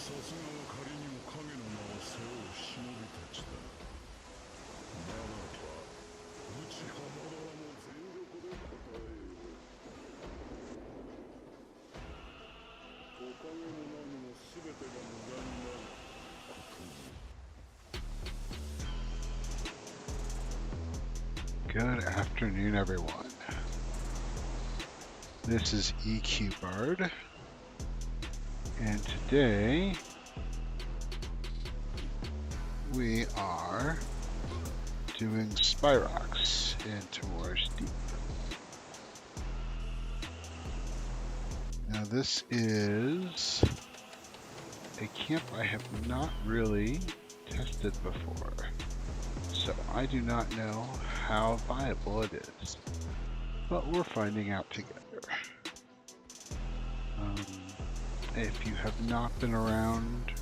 Good afternoon, everyone. This is EQ Bard, and today we are doing Spyrox in Tomorrow's Deep. Now this is a camp I have not really tested before, so I do not know how viable it is, but we're finding out together. If you have not been around,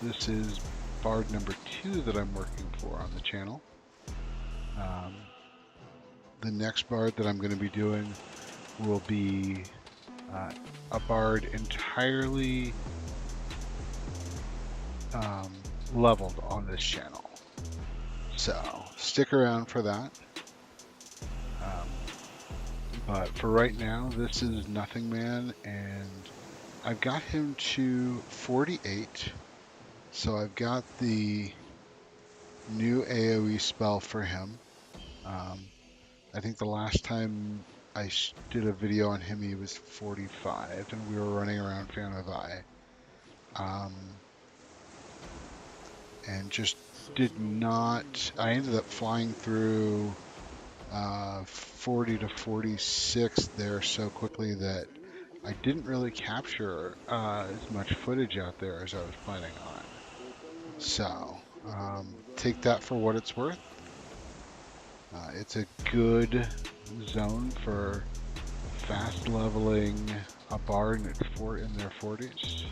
this is Bard number 2 that I'm working for on the channel. The next Bard that I'm going to be doing will be a Bard entirely leveled on this channel. So stick around for that. But for right now, this is Nothingman, and I've got him to 48. So I've got the new AoE spell for him. I think the last time I did a video on him, he was 45, and we were running around Fan of Eye. And just did not... I ended up flying through 40 to 46 there so quickly that I didn't really capture as much footage out there as I was planning on. So, take that for what it's worth. It's a good zone for fast leveling a Bard in their 40s.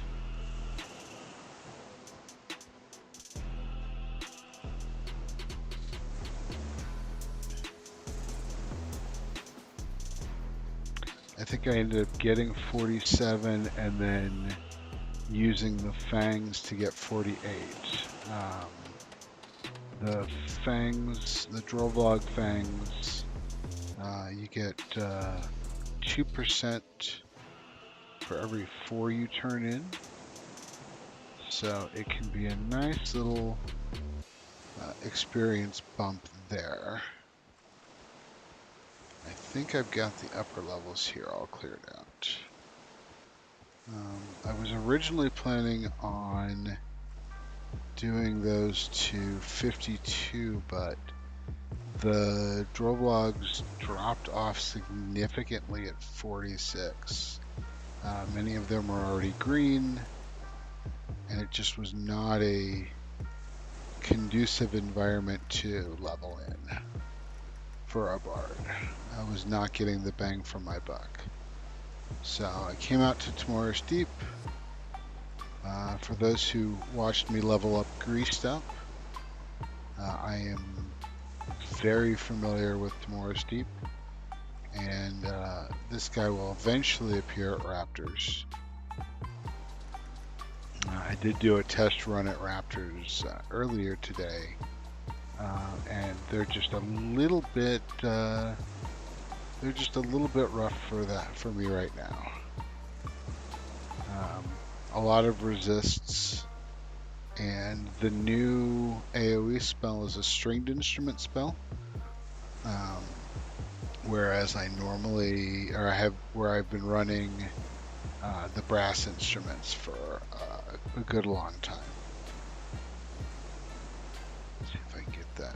I think I ended up getting 47 and then using the fangs to get 48. The fangs, the Drollvlog fangs, you get 2% for every 4 you turn in. So it can be a nice little experience bump there. I think I've got the upper levels here all cleared out. I was originally planning on doing those to 52, but the Drollvlogs dropped off significantly at 46. Many of them were already green, and it just was not a conducive environment to level in for a Bard. I was not getting the bang for my buck. So I came out to Tomorrow's Deep. For those who watched me level up Greased Up, I am very familiar with Tomorrow's Deep, and this guy will eventually appear at Raptors. I did do a test run at Raptors earlier today, and they're just a little bit rough for me right now. A lot of resists, and the new AoE spell is a stringed instrument spell, whereas I've been running the brass instruments for a good long time. Let's see if I can get that.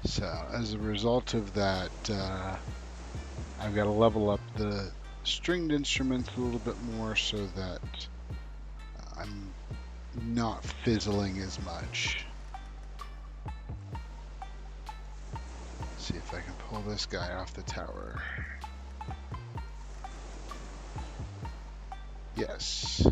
So as a result of that, I've got to level up the stringed instruments a little bit more so that I'm not fizzling as much. Let's see if I can pull this guy off the tower. Yes.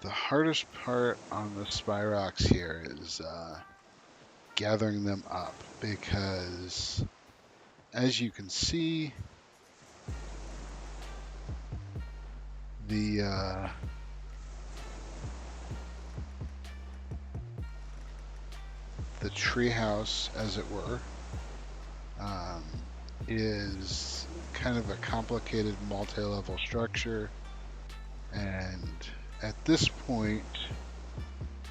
The hardest part on the Spyrox here is gathering them up, because as you can see, the treehouse, as it were, is kind of a complicated multi-level structure, and at this point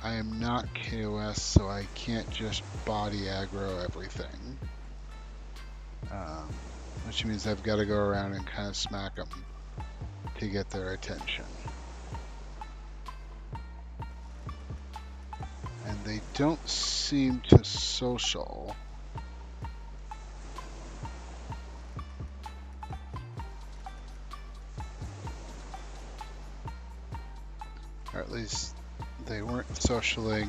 I am not KOS, so I can't just body aggro everything, which means I've got to go around and kind of smack them to get their attention. And they don't seem to social. Or at least they weren't socialing.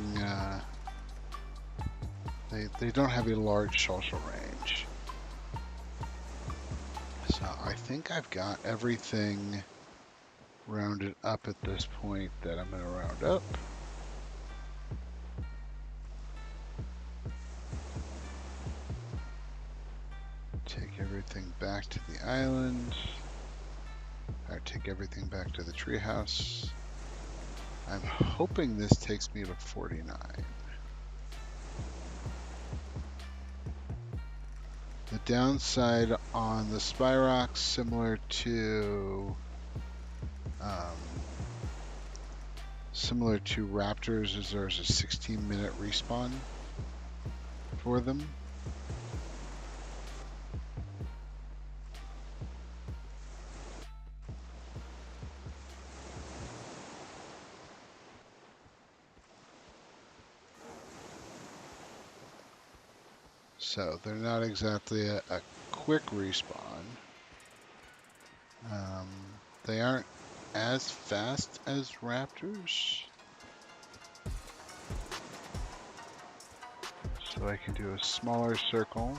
They don't have a large social range. So I think I've got everything rounded up at this point that I'm going to round up. Take everything back to the island. Or take everything back to the treehouse. I'm hoping this takes me to 49. The downside on the Spyrox, similar to Raptors, is there's a 16-minute respawn for them. So they're not exactly a quick respawn. They aren't as fast as Raptors. So I can do a smaller circle.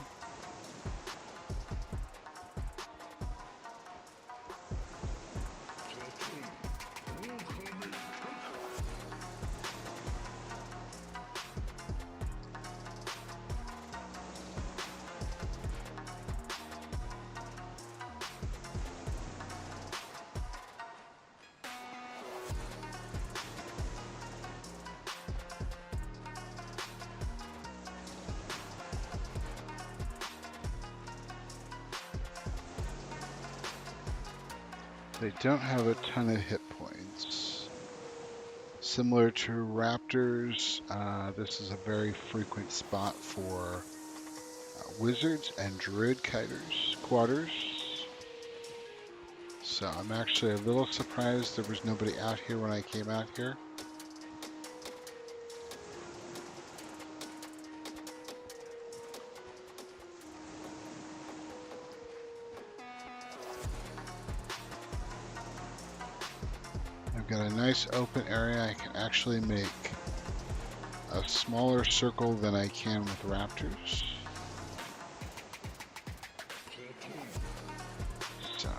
They don't have a ton of hit points. Similar to Raptors, this is a very frequent spot for wizards and druid quarters. So I'm actually a little surprised there was nobody out here when I came out here. I've got a nice open area. I can actually make a smaller circle than I can with Raptors. So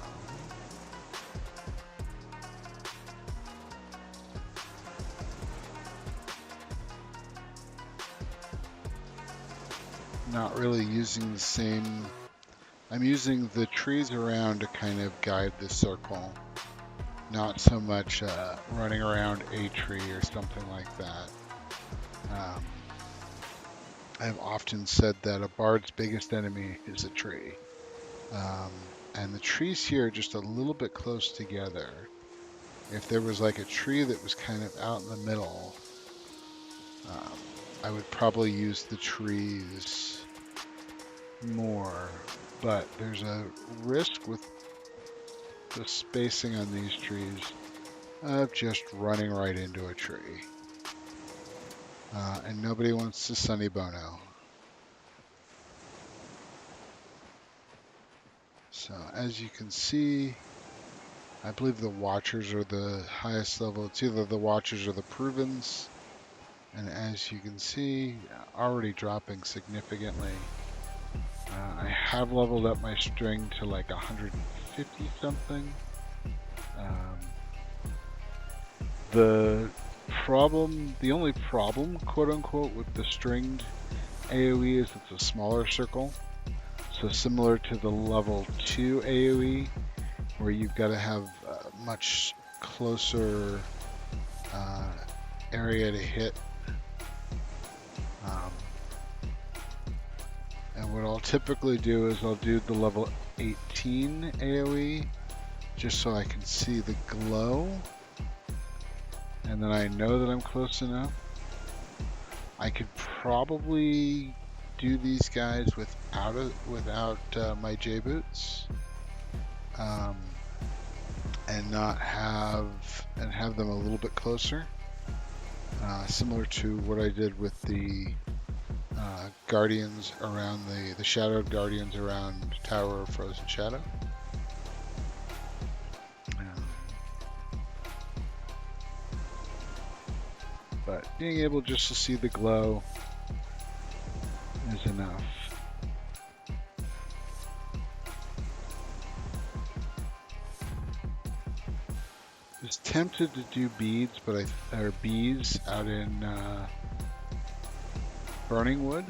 not really using the same. I'm using the trees around to kind of guide the circle. Not so much running around a tree or something like that. I've often said that a bard's biggest enemy is a tree. And the trees here are just a little bit close together. If there was like a tree that was kind of out in the middle, I would probably use the trees more. But there's a risk with the spacing on these trees of just running right into a tree. And nobody wants to Sunny Bono. So as you can see, I believe the Watchers are the highest level. It's either the Watchers or the Provens. And as you can see, already dropping significantly. I have leveled up my string to like 150 something. The the only problem, quote unquote, with the stringed AoE is it's a smaller circle. So similar to the level 2 AoE, where you've got to have a much closer area to hit. And what I'll typically do is I'll do the level 18 AoE just so I can see the glow, and then I know that I'm close enough. I could probably do these guys without my J boots, and have them a little bit closer, similar to what I did with the guardians around the shadowed guardians around Tower of Frozen Shadow. But being able just to see the glow is enough. I was tempted to do bees out in Burning Wood.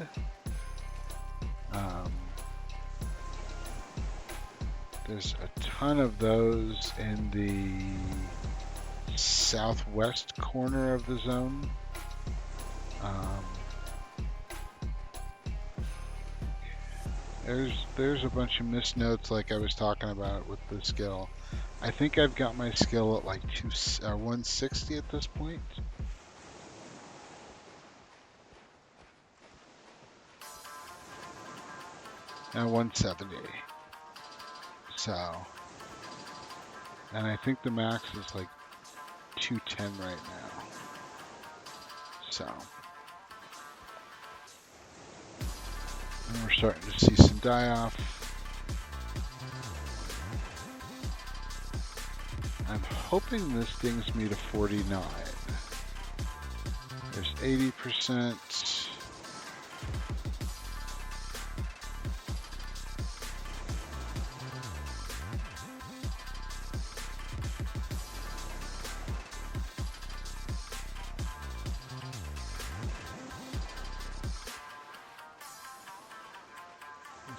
There's a ton of those in the southwest corner of the zone. There's a bunch of missed notes like I was talking about with the skill. I think I've got my skill at like 160 at this point. And 170. So, and I think the max is like 210 right now. So, and we're starting to see some die off. I'm hoping this dings me to 49. There's 80%.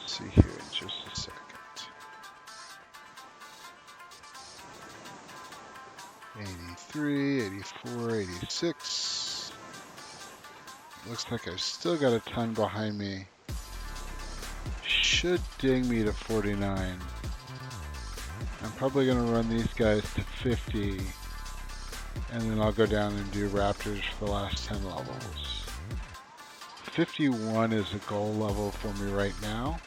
See here in just a second. 83, 84, 86. Looks like I've still got a ton behind me. Should ding me to 49. I'm probably going to run these guys to 50. And then I'll go down and do Raptors for the last 10 levels. 51 is a goal level for me right now.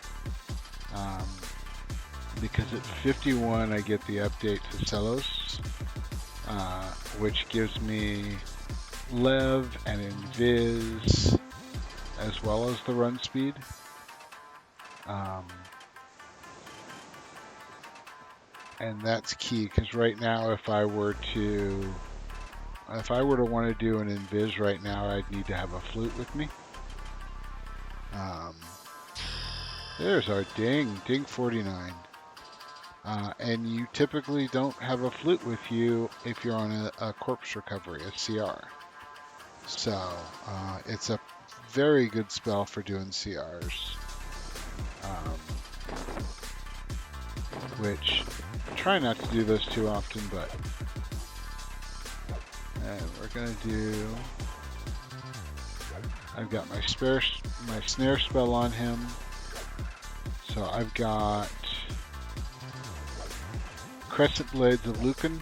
Because at 51 I get the update to Celos, which gives me Lev and Invis as well as the run speed. And that's key, because right now if I were to want to do an Invis right now, I'd need to have a flute with me. There's our ding 49. And you typically don't have a flute with you if you're on a corpse recovery, a CR. So it's a very good spell for doing CRs. Which I try not to do those too often, but we're gonna do. I've got my snare spell on him, so I've got Crescent Blades of Lucan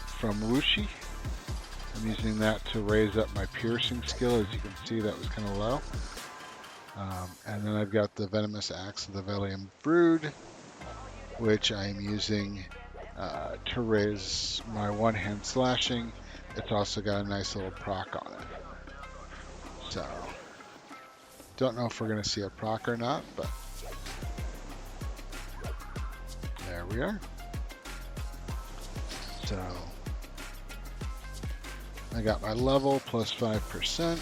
from Wuxi. I'm using that to raise up my piercing skill. As you can see, that was kind of low. And then I've got the Venomous Axe of the Velium Brood, which I'm using to raise my one-hand slashing. It's also got a nice little proc on it. So, don't know if we're going to see a proc or not, but there we are. So, I got my level plus 5%.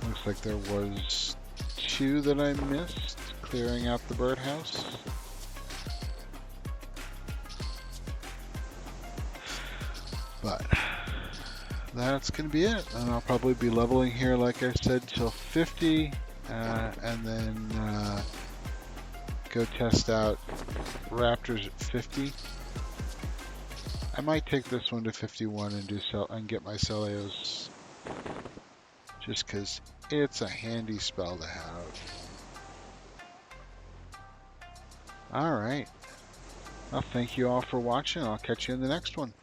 Looks like there was 2 that I missed, clearing out the birdhouse. But that's going to be it. And I'll probably be leveling here, like I said, till 50, and then go test out Raptors at 50. I might take this one to 51 and get my Celios, just because it's a handy spell to have. All right. Well, thank you all for watching. I'll catch you in the next one.